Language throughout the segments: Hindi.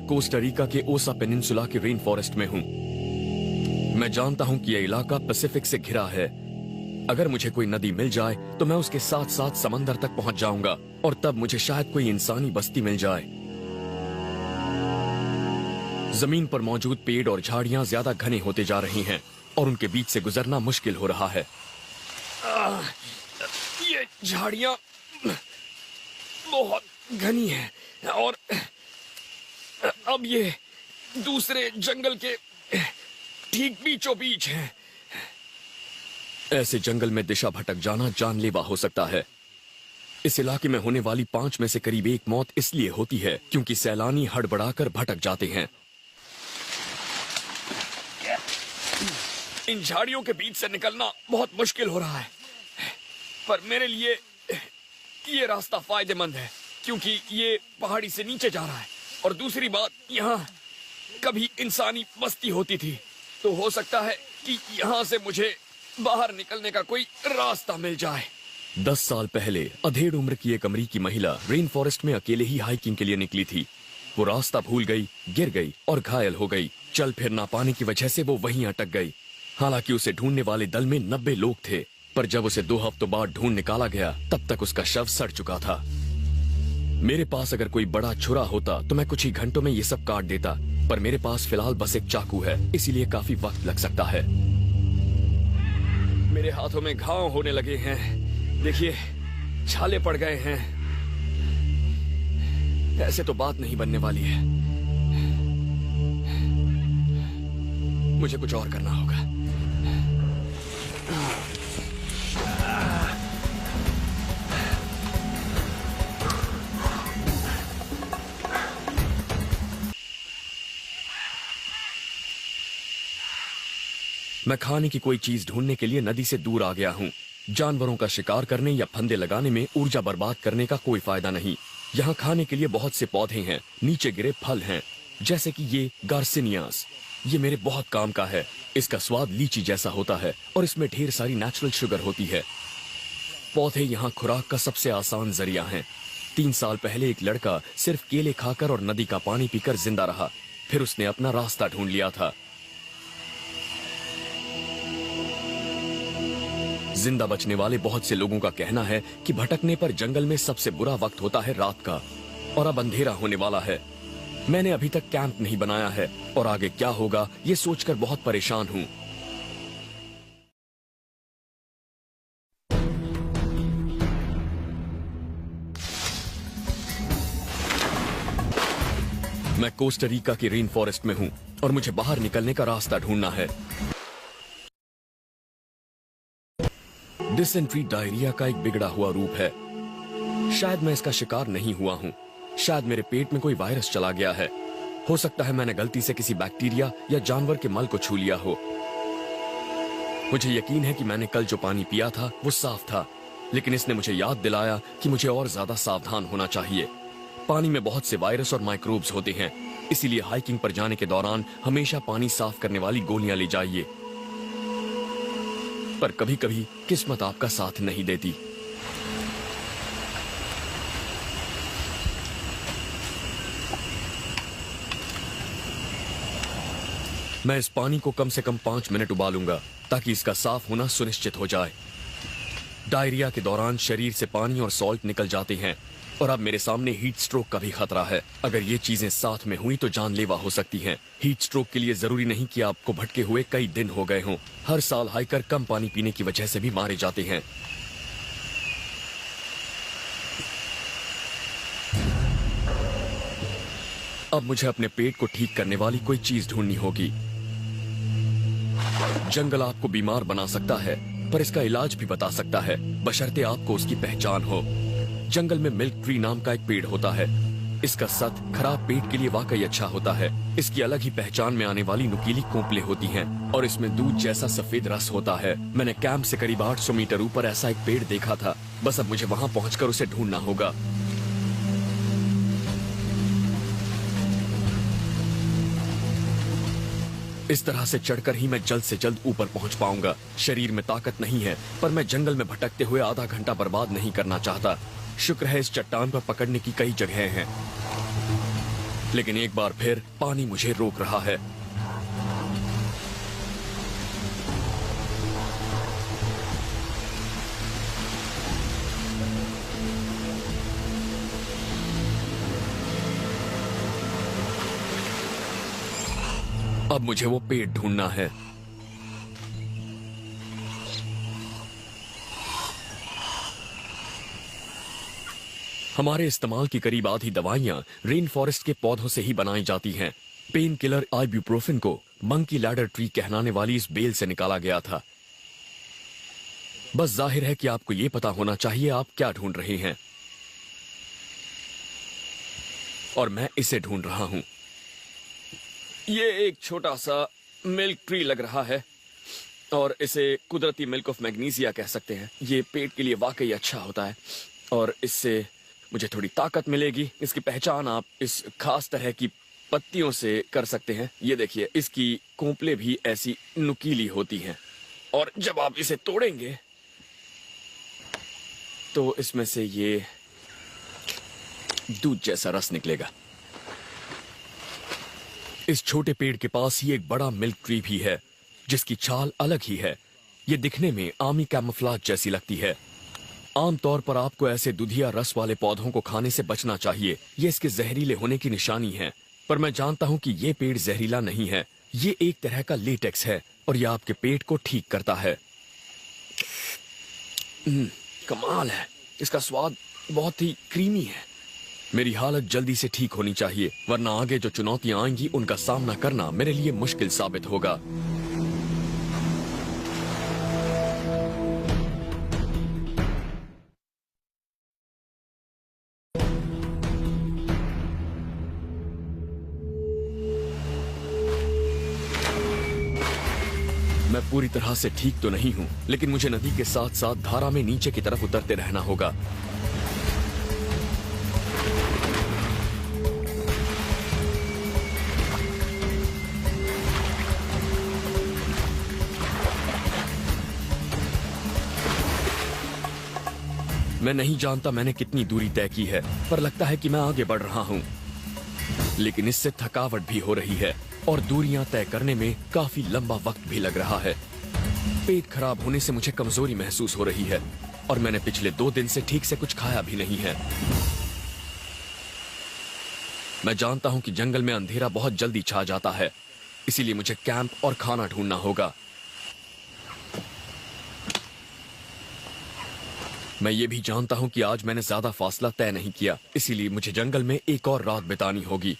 कोस्टा रिका के ओसा पेनिनसुला के रेन फॉरेस्ट में हूँ। मैं जानता हूँ कि यह इलाका पैसिफिक से घिरा है। अगर मुझे कोई नदी मिल जाए तो मैं उसके साथ साथ समंदर तक पहुंच जाऊंगा और तब मुझे शायद कोई इंसानी बस्ती मिल जाए। जमीन पर मौजूद पेड़ और झाड़ियां ज्यादा घने होते जा रही हैं और उनके बीच से गुजरना मुश्किल हो रहा है। ये झाड़ियां बहुत घनी हैं और अब ये दूसरे जंगल के ठीक बीचों बीच हैं। ऐसे जंगल में दिशा भटक जाना जानलेवा हो सकता है। इस इलाके में होने वाली 5 में से करीब 1 मौत इसलिए होती है क्योंकि सैलानी हड़बड़ाकर भटक जाते हैं। इन झाड़ियों के बीच से निकलना बहुत मुश्किल हो रहा है, पर मेरे लिए ये रास्ता फायदेमंद है क्योंकि ये पहाड़ी से नीचे जा रहा है और दूसरी बात, यहाँ कभी इंसानी बस्ती होती थी, तो हो सकता है कि यहाँ से मुझे बाहर निकलने का कोई रास्ता मिल जाए। 10 साल पहले अधेड़ उम्र की एक अमेरिकी महिला रेन फॉरेस्ट में अकेले ही हाइकिंग के लिए निकली थी। वो रास्ता भूल गई, गिर गई और घायल हो गई। चल फिर ना पाने की वजह से वो वहीं अटक गई। हालांकि उसे ढूंढने वाले दल में 90 लोग थे, पर जब उसे 2 हफ्तों बाद ढूंढ निकाला गया तब तक उसका शव सड़ चुका था। मेरे पास अगर कोई बड़ा छुरा होता तो मैं कुछ ही घंटों में ये सब काट देता, पर मेरे पास फिलहाल बस एक चाकू है, इसीलिए काफी वक्त लग सकता है। मेरे हाथों में घाव होने लगे हैं, देखिए छाले पड़ गए हैं। ऐसे तो बात नहीं बनने वाली है, मुझे कुछ और करना होगा। मैं खाने की कोई चीज ढूंढने के लिए नदी से दूर आ गया हूँ। जानवरों का शिकार करने या फंदे लगाने में ऊर्जा बर्बाद करने का कोई फायदा नहीं। यहाँ खाने के लिए बहुत से पौधे हैं, नीचे गिरे फल हैं, जैसे कि ये गार्सिनियास। ये मेरे बहुत काम का है। इसका स्वाद लीची जैसा होता है और इसमें ढेर सारी नेचुरल शुगर होती है। पौधे यहाँ खुराक का सबसे आसान जरिया हैं। 3 साल पहले एक लड़का सिर्फ केले खाकर और नदी का पानी पीकर जिंदा रहा, फिर उसने अपना रास्ता ढूंढ लिया था। जिंदा बचने वाले बहुत से लोगों का कहना है कि भटकने पर जंगल में सबसे बुरा वक्त होता है रात का, और अब अंधेरा होने वाला है। मैंने अभी तक कैंप नहीं बनाया है और आगे क्या होगा ये सोचकर बहुत परेशान हूँ। मैं कोस्टा रिका के रेन फॉरेस्ट में हूँ और मुझे बाहर निकलने का रास्ता ढूंढना है। डिसेंट्री डायरिया का एक बिगड़ा हुआ रूप है। शायद मैं इसका शिकार नहीं हुआ हूँ, शायद मेरे पेट में कोई वायरस चला गया है। हो सकता है मैंने गलती से किसी बैक्टीरिया या जानवर के मल को छू लिया हो। मुझे यकीन है कि मैंने कल जो पानी पिया था वो साफ था, लेकिन इसने मुझे याद दिलाया कि मुझे और ज्यादा सावधान होना चाहिए। पानी में बहुत से वायरस और माइक्रोब्स होते हैं, इसीलिए हाइकिंग पर जाने के दौरान हमेशा पानी साफ करने वाली गोलियां ले जाइए। पर कभी कभी किस्मत आपका साथ नहीं देती। मैं इस पानी को कम से कम 5 मिनट उबालूंगा ताकि इसका साफ होना सुनिश्चित हो जाए। डायरिया के दौरान शरीर से पानी और सॉल्ट निकल जाते हैं और अब मेरे सामने हीट स्ट्रोक का भी खतरा है। अगर ये चीजें साथ में हुई तो जानलेवा हो सकती हैं। हीट स्ट्रोक के लिए जरूरी नहीं कि आपको भटके हुए कई दिन हो गए हों। हर साल हाइकर कम पानी पीने की वजह से भी मारे जाते हैं। अब मुझे अपने पेट को ठीक करने वाली कोई चीज ढूंढनी होगी। जंगल आपको बीमार बना सकता है, पर इसका इलाज भी बता सकता है, बशर्ते आपको उसकी पहचान हो। जंगल में मिल्क ट्री नाम का एक पेड़ होता है। इसका सत खराब पेट के लिए वाकई अच्छा होता है। इसकी अलग ही पहचान में आने वाली नुकीली कोंपले होती हैं और इसमें दूध जैसा सफेद रस होता है। मैंने कैंप से करीब 800 मीटर ऊपर ऐसा एक पेड़ देखा था। बस अब मुझे वहां पहुंचकर उसे ढूंढना होगा। इस तरह से चढ़कर ही मैं जल्द से जल्द ऊपर पहुंच पाऊंगा। शरीर में ताकत नहीं है, पर मैं जंगल में भटकते हुए आधा घंटा बर्बाद नहीं करना चाहता। शुक्र है इस चट्टान पर पकड़ने की कई जगहें हैं। लेकिन एक बार फिर पानी मुझे रोक रहा है। अब मुझे वो पेड़ ढूंढना है। हमारे इस्तेमाल की करीब आधी दवाइयां रेन फॉरेस्ट के पौधों से ही बनाई जाती हैं। पेन किलर आइब्यूप्रोफेन को मंकी लैडर ट्री कहलाने वाली इस बेल से निकाला गया था। बस जाहिर है कि आपको यह पता होना चाहिए आप क्या ढूंढ रहे हैं, और मैं इसे ढूंढ रहा हूं। ये एक छोटा सा मिल्क ट्री लग रहा है और इसे कुदरती मिल्क ऑफ मैग्नीशिया कह सकते हैं। ये पेट के लिए वाकई अच्छा होता है और इससे मुझे थोड़ी ताकत मिलेगी। इसकी पहचान आप इस खास तरह की पत्तियों से कर सकते हैं। ये देखिए, इसकी कोंपलें भी ऐसी नुकीली होती हैं और जब आप इसे तोड़ेंगे तो इसमें से ये दूध जैसा रस निकलेगा। इस छोटे पेड़ के पास ही एक बड़ा मिल्क ट्री भी है जिसकी छाल अलग ही है। ये दिखने में आमी कैमोफ्लेज जैसी लगती है। आमतौर पर आपको ऐसे दुधिया रस वाले पौधों को खाने से बचना चाहिए। ये इसके जहरीले होने की निशानी है, पर मैं जानता हूं कि ये पेड़ जहरीला नहीं है। ये एक तरह का लेटेक्स है और यह आपके पेट को ठीक करता है। कमाल है, इसका स्वाद बहुत ही क्रीमी है। मेरी हालत जल्दी से ठीक होनी चाहिए, वरना आगे जो चुनौतियां आएंगी उनका सामना करना मेरे लिए मुश्किल साबित होगा। मैं पूरी तरह से ठीक तो नहीं हूं, लेकिन मुझे नदी के साथ साथ धारा में नीचे की तरफ उतरते रहना होगा। मैं नहीं जानता मैंने कितनी दूरी तय की है, पर लगता है कि मैं आगे बढ़ रहा हूं। लेकिन इससे थकावट भी हो रही है और दूरियां तय करने में काफी लंबा वक्त भी लग रहा है। पेट खराब होने से मुझे कमजोरी महसूस हो रही है और मैंने पिछले 2 दिन से ठीक से कुछ खाया भी नहीं है। मैं जानता हूं कि जंगल में अंधेरा बहुत जल्दी छा जाता है, इसीलिए मुझे कैंप और खाना ढूंढना होगा। मैं ये भी जानता हूं कि आज मैंने ज्यादा फासला तय नहीं किया, इसीलिए मुझे जंगल में एक और रात बितानी होगी।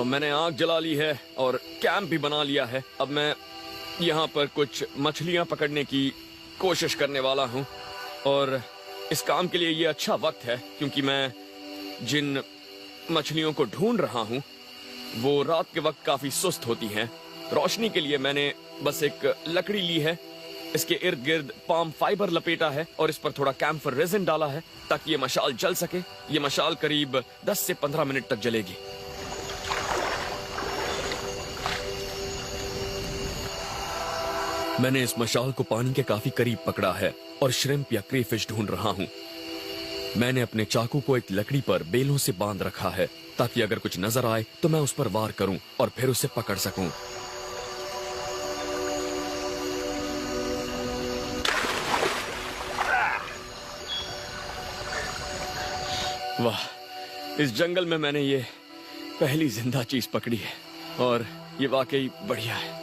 मैंने आग जला ली है और कैंप भी बना लिया है। अब मैं यहाँ पर कुछ मछलियाँ पकड़ने की कोशिश करने वाला हूँ और इस काम के लिए ये अच्छा वक्त है क्योंकि मैं जिन मछलियों को ढूंढ रहा हूँ वो रात के वक्त काफी सुस्त होती हैं। रोशनी के लिए मैंने बस एक लकड़ी ली है, इसके इर्द गिर्द पाम फाइबर लपेटा है और इस पर थोड़ा कैम्फर रेजिन डाला है ताकि ये मशाल जल सके। ये मशाल करीब 10 से 15 मिनट तक जलेगी। मैंने इस मशाल को पानी के काफी करीब पकड़ा है और श्रिम्प या क्रेफिश ढूंढ रहा हूं। मैंने अपने चाकू को एक लकड़ी पर बेलों से बांध रखा है ताकि अगर कुछ नजर आए तो मैं उस पर वार करूं और फिर उसे पकड़ सकूं। वाह, इस जंगल में मैंने ये पहली जिंदा चीज पकड़ी है और ये वाकई बढ़िया है।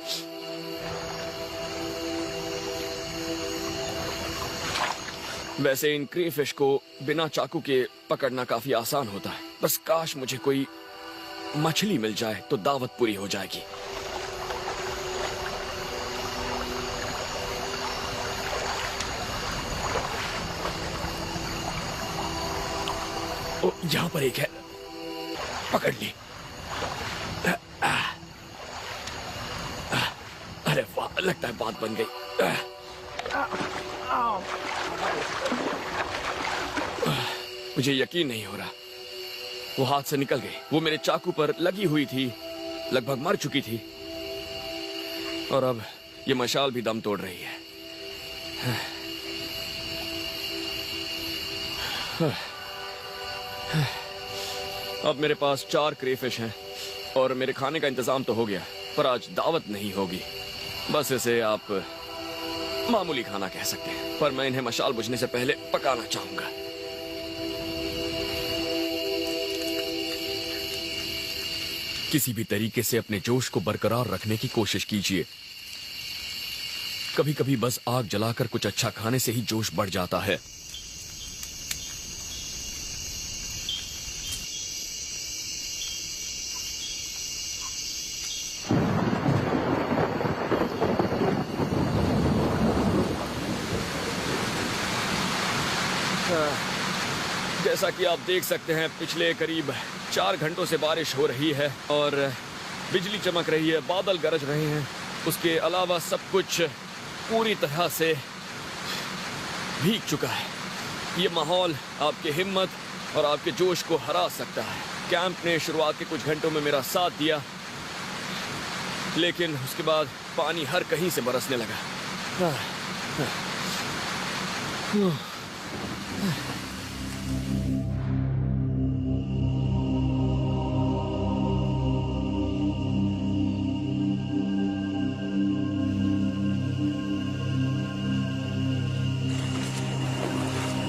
वैसे इन क्रेफिश को बिना चाकू के पकड़ना काफी आसान होता है, बस काश मुझे कोई मछली मिल जाए तो दावत पूरी हो जाएगी। ओ, यहां पर एक है, पकड़ ली। अरे वाह, लगता है बात बन गई। मुझे यकीन नहीं हो रहा, वो हाथ से निकल गई। वो मेरे चाकू पर लगी हुई थी, लगभग मर चुकी थी, और अब ये मशाल भी दम तोड़ रही है। अब मेरे पास 4 क्रेफिश हैं और मेरे खाने का इंतजाम तो हो गया, पर आज दावत नहीं होगी। बस इसे आप मामूली खाना कह सकते हैं, पर मैं इन्हें मशाल बुझने से पहले पकाना चाहूंगा। किसी भी तरीके से अपने जोश को बरकरार रखने की कोशिश कीजिए। कभी कभी बस आग जलाकर कुछ अच्छा खाने से ही जोश बढ़ जाता है। जैसा कि आप देख सकते हैं, पिछले करीब 4 घंटों से बारिश हो रही है और बिजली चमक रही है, बादल गरज रहे हैं। उसके अलावा सब कुछ पूरी तरह से भीग चुका है। ये माहौल आपकी हिम्मत और आपके जोश को हरा सकता है। कैंप ने शुरुआत के कुछ घंटों में मेरा साथ दिया, लेकिन उसके बाद पानी हर कहीं से बरसने लगा।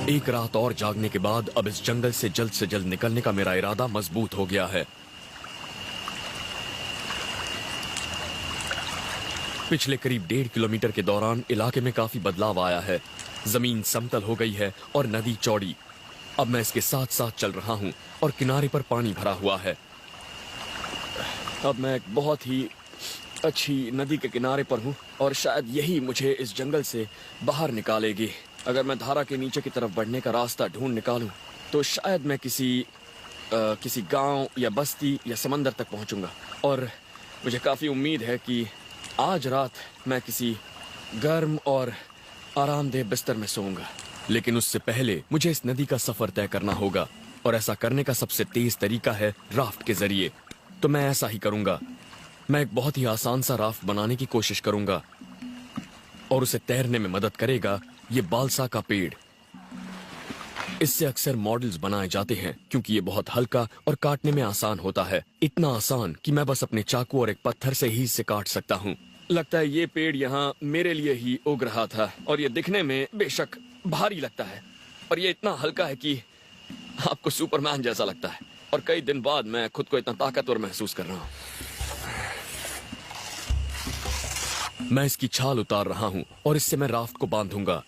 एक रात और जागने के बाद अब इस जंगल से जल्द निकलने का मेरा इरादा मजबूत हो गया है। पिछले करीब 1.5 किलोमीटर के दौरान इलाके में काफी बदलाव आया है। जमीन समतल हो गई है और नदी चौड़ी। अब मैं इसके साथ साथ चल रहा हूं और किनारे पर पानी भरा हुआ है। अब मैं एक बहुत ही अच्छी नदी के किनारे पर हूं और शायद यही मुझे इस जंगल से बाहर निकालेगी। अगर मैं धारा के नीचे की तरफ बढ़ने का रास्ता ढूंढ निकालूं तो शायद मैं किसी गांव या बस्ती या समंदर तक पहुंचूंगा। और मुझे काफी उम्मीद है कि आज रात मैं किसी गर्म और आरामदेह बिस्तर में सोऊंगा। लेकिन उससे पहले मुझे इस नदी का सफर तय करना होगा, और ऐसा करने का सबसे तेज तरीका है राफ्ट के जरिए। तो मैं ऐसा ही करूंगा। मैं एक बहुत ही आसान सा राफ्ट बनाने की कोशिश करूंगा, और उसे तैरने में मदद करेगा ये बालसा का पेड़। इससे अक्सर मॉडल्स बनाए जाते हैं क्योंकि ये बहुत हल्का और काटने में आसान होता है। इतना आसान कि मैं बस अपने चाकू और एक पत्थर से ही इसे काट सकता हूँ। लगता है ये पेड़ यहाँ मेरे लिए ही उग रहा था, और ये दिखने में बेशक भारी लगता है, और ये इतना हल्का है कि आपको सुपरमैन जैसा लगता है। और कई दिन बाद मैं खुद को इतना ताकतवर महसूस कर रहा हूँ। मैं इसकी छाल उतार रहा हूं और इससे मैं राफ्ट को बांधूंगा।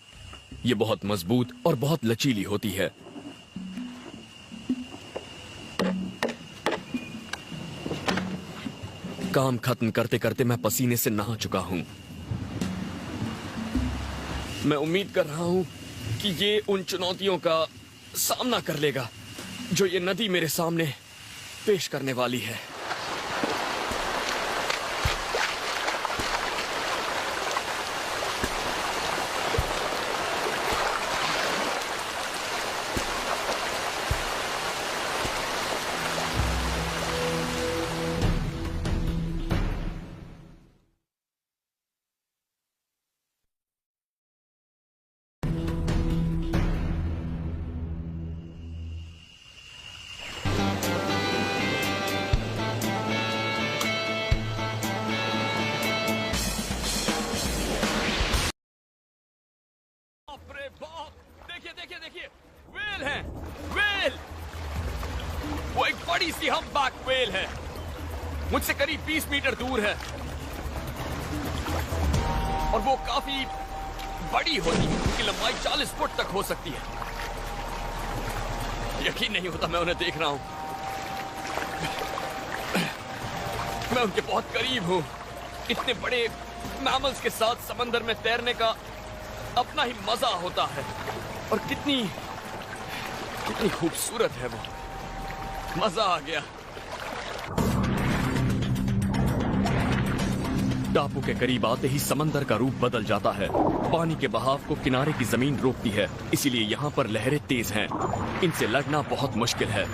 ये बहुत मजबूत और बहुत लचीली होती है। काम खत्म करते करते मैं पसीने से नहा चुका हूं। मैं उम्मीद कर रहा हूं कि ये उन चुनौतियों का सामना कर लेगा जो ये नदी मेरे सामने पेश करने वाली है। देखिए, व्हेल है, व्हेल। वो एक बड़ी सी हम्पबैक व्हेल है, मुझसे करीब 20 मीटर दूर है, और वो काफी बड़ी होती है। उनकी लंबाई 40 फुट तक हो सकती है। यकीन नहीं होता मैं उन्हें देख रहा हूं। मैं उनके बहुत करीब हूं। इतने बड़े मैमल्स के साथ समंदर में तैरने का अपना ही मजा होता है, और कितनी खूबसूरत है वो। मजा आ गया। टापू के करीब आते ही समंदर का रूप बदल जाता है। पानी के बहाव को किनारे की जमीन रोकती है, इसीलिए यहाँ पर लहरें तेज हैं। इनसे लड़ना बहुत मुश्किल है।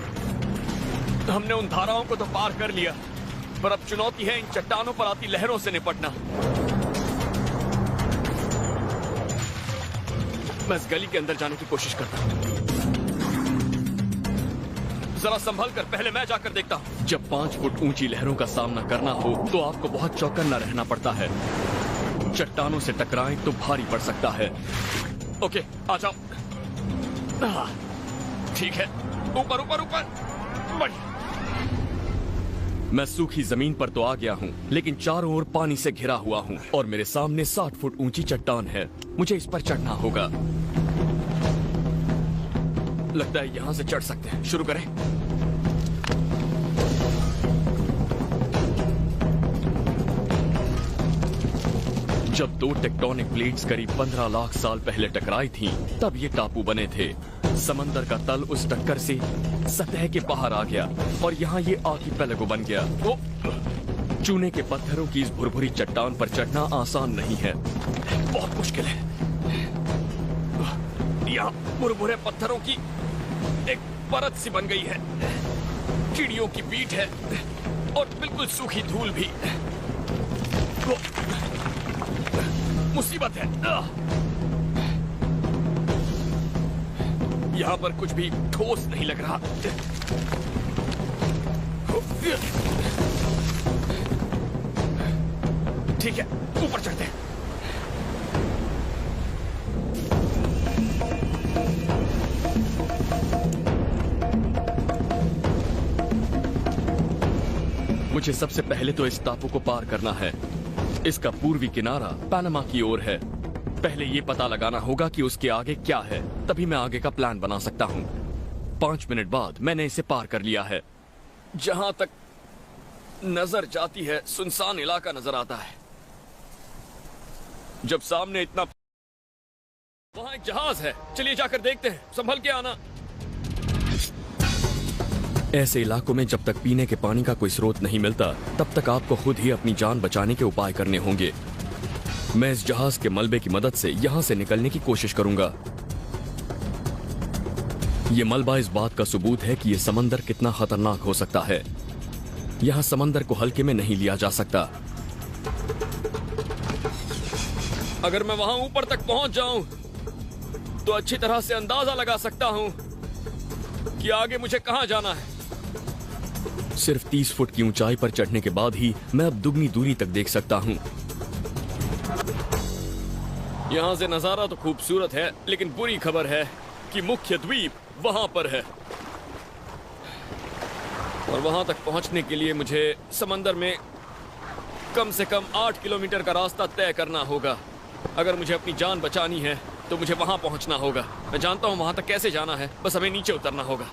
हमने उन धाराओं को तो पार कर लिया, पर अब चुनौती है इन चट्टानों पर आती लहरों से निपटना। मैं इस गली के अंदर जाने की कोशिश करता हूँ। जरा संभल कर, पहले मैं जाकर देखता हूँ। जब 5 फुट ऊंची लहरों का सामना करना हो तो आपको बहुत चौकन्ना रहना पड़ता है। चट्टानों से टकराएं तो भारी पड़ सकता है। ओके, आ जाओ। ठीक है, ऊपर ऊपर ऊपर। बढ़िया। मैं सूखी जमीन पर तो आ गया हूँ, लेकिन चारों ओर पानी से घिरा हुआ हूँ और मेरे सामने 60 फुट ऊंची चट्टान है। मुझे इस पर चढ़ना होगा। लगता है यहाँ से चढ़ सकते हैं। शुरू करें। जब 2 टेक्टोनिक प्लेट्स करीब 15 लाख साल पहले टकराई थीं, तब ये टापू बने थे। समंदर का तल उस टक्कर से सतह के बाहर आ गया और यहाँ ये आर्किपेलागो बन गया। चूने के पत्थरों की इस भुरभुरी चट्टान पर चढ़ना आसान नहीं है, बहुत मुश्किल है। यहाँ भुरभुरे पत्थरों की एक परत सी बन गई है, चिड़ियों की पीठ है और बिल्कुल सूखी धूल भी। मुसीबत है। यहाँ पर कुछ भी ठोस नहीं लग रहा। ठीक है, ऊपर चढ़ते हैं। मुझे सबसे पहले तो इस टापू को पार करना है। इसका पूर्वी किनारा पनामा की ओर है। पहले ये पता लगाना होगा कि उसके आगे क्या है, तभी मैं आगे का प्लान बना सकता हूँ। 5 मिनट बाद मैंने इसे पार कर लिया है। जहां तक नजर जाती है सुनसान इलाका नजर आता है। जब सामने इतना, वहां एक जहाज है। चलिए जाकर देखते हैं। संभल के आना। ऐसे इलाकों में जब तक पीने के पानी का कोई स्रोत नहीं मिलता, तब तक आपको खुद ही अपनी जान बचाने के उपाय करने होंगे। मैं इस जहाज के मलबे की मदद से यहां से निकलने की कोशिश करूंगा। यह मलबा इस बात का सबूत है कि यह समंदर कितना खतरनाक हो सकता है। यहां समंदर को हल्के में नहीं लिया जा सकता। अगर मैं वहां ऊपर तक पहुंच जाऊं तो अच्छी तरह से अंदाजा लगा सकता हूं कि आगे मुझे कहां जाना है। सिर्फ 30 फुट की ऊंचाई पर चढ़ने के बाद ही मैं अब दुगनी दूरी तक देख सकता हूं। यहां से नजारा तो खूबसूरत है, लेकिन बुरी खबर है कि मुख्य द्वीप वहां पर है और वहां तक पहुंचने के लिए मुझे समंदर में कम से कम 8 किलोमीटर का रास्ता तय करना होगा। अगर मुझे अपनी जान बचानी है तो मुझे वहां पहुंचना होगा। मैं जानता हूं वहां तक कैसे जाना है, बस हमें नीचे उतरना होगा।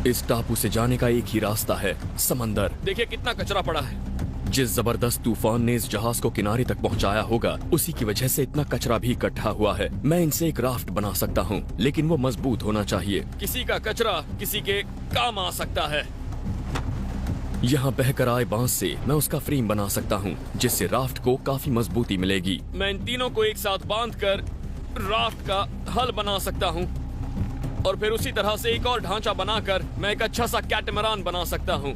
इस टापू से जाने का एक ही रास्ता है, समंदर। देखिए कितना कचरा पड़ा है। जिस जबरदस्त तूफान ने इस जहाज को किनारे तक पहुंचाया होगा, उसी की वजह से इतना कचरा भी इकट्ठा हुआ है। मैं इनसे एक राफ्ट बना सकता हूं, लेकिन वो मजबूत होना चाहिए। किसी का कचरा किसी के काम आ सकता है। यहाँ बहकर आए बांस से मैं उसका फ्रेम बना सकता हूँ, जिससे राफ्ट को काफी मजबूती मिलेगी। मैं इन तीनों को एक साथ बांधकर राफ्ट का हल बना सकता हूँ और फिर उसी तरह से एक और ढांचा बनाकर मैं एक अच्छा सा कैटमरान बना सकता हूँ।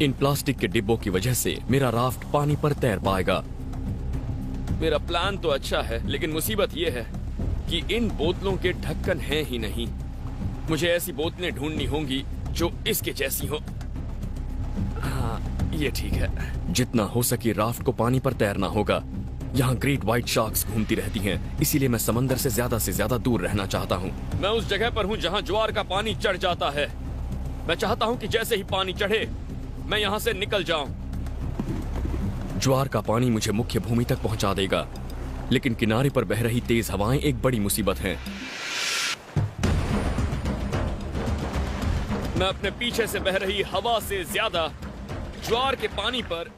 इन प्लास्टिक के डिब्बों की वजह से मेरा राफ्ट पानी पर तैर पाएगा। मेरा प्लान तो अच्छा है, लेकिन मुसीबत यह है कि इन बोतलों के ढक्कन हैं ही नहीं। मुझे ऐसी बोतलें ढूंढनी होंगी जो इसके जैसी हो। हाँ, ये ठीक है। जितना हो सके राफ्ट को पानी पर तैरना होगा। यहाँ ग्रेट व्हाइट शार्क्स घूमती रहती हैं, इसीलिए मैं समंदर से ज्यादा दूर रहना चाहता हूँ। मैं उस जगह पर हूँ जहाँ ज्वार का पानी चढ़ जाता है। मैं चाहता हूँ कि जैसे ही पानी चढ़े मैं यहाँ से निकल जाऊं। ज्वार का पानी मुझे मुख्य भूमि तक पहुंचा देगा, लेकिन किनारे पर बह रही तेज हवाएं एक बड़ी मुसीबत हैं। मैं अपने पीछे से बह रही हवा से ज्यादा ज्वार के पानी पर